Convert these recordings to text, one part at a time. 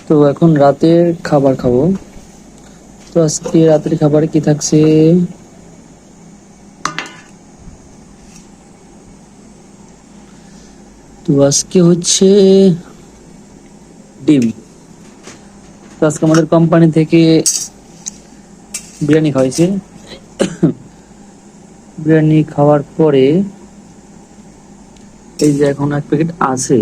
তো এখন রাতের খাবার খাবো। তো আজকে রাতের খাবারে কি থাকছে? তো আজকে হচ্ছে ডিম। তো আজকে আমাদের কোম্পানি থেকে বিরিয়ানি খাওয়াইছে। বিরিয়ানি খাওয়ার পরে এই যে এখন এক প্যাকেট আছে।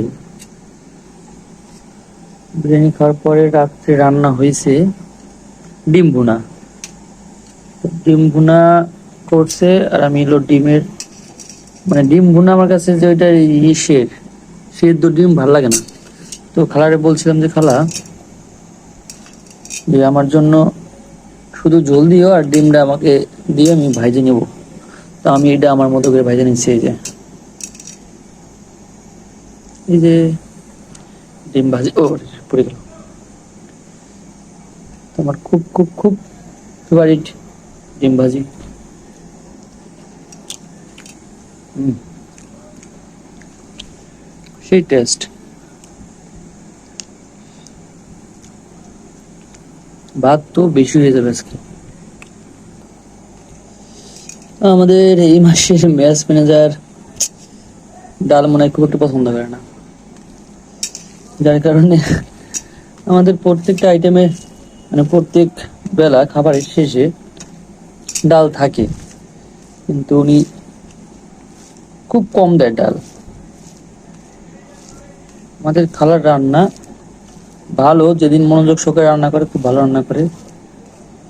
বিরিয়ানি খাওয়ার পরে রাত্রে রান্না হয়েছে ডিম ভুনা। ডিম ভুনা করছে, আর আমি হলো ডিমের মানে ডিম ভুনা আমার কাছে যে ওইটা ইসের সেদ্ধ ডিম ভাল লাগে না। তো খালারে বলছিলাম যে খালা, যে আমার জন্য শুধু ঝোল দিও আর ডিমটা আমাকে দিয়ে আমি ভাইজে নেব। তো আমি এটা আমার মতো করে ভাইজে নিচ্ছি। এই যে ডিম ভাজি, ও পড়ে গেল। আমার খুব খুব খুব ফেভারিট ডিম ভাজি। সেই টেস্ট। ভাত তো বেশি হয়ে যাবে আজকে। আমাদের এই মাসের ম্যাচ ম্যানেজার ডাল মনে হয় খুব একটা পছন্দ করে না, যার কারণে আমাদের প্রত্যেকটা আইটেমে মানে প্রত্যেক বেলা খাবারের শেষে ডাল থাকে, কিন্তু উনি খুব কম দেয় ডাল। আমাদের খালার রান্না ভালো, যেদিন মনোযোগ সহকারে রান্না করে খুব ভালো রান্না করে,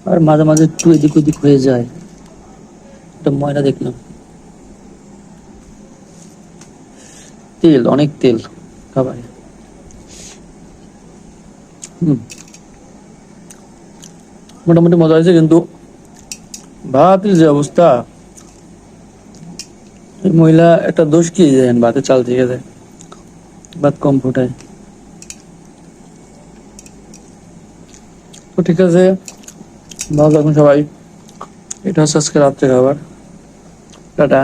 আর মাঝে মাঝে একটু এদিক ওদিক হয়ে যায়। একটা ময়লা দেখলাম, তেল, অনেক তেল খাবারে। মোটামুটি মজা হয়েছে, কিন্তু ভাতের যে অবস্থা, এই মহিলা একটা দোষ কি জানেন, ভাতের চাল থেকে যায়, ভাত কম ফোটায়। তো ঠিক আছে, ভালো থাকুন সবাই। এটা হচ্ছে আজকে রাত্রে খাবার। টাটা।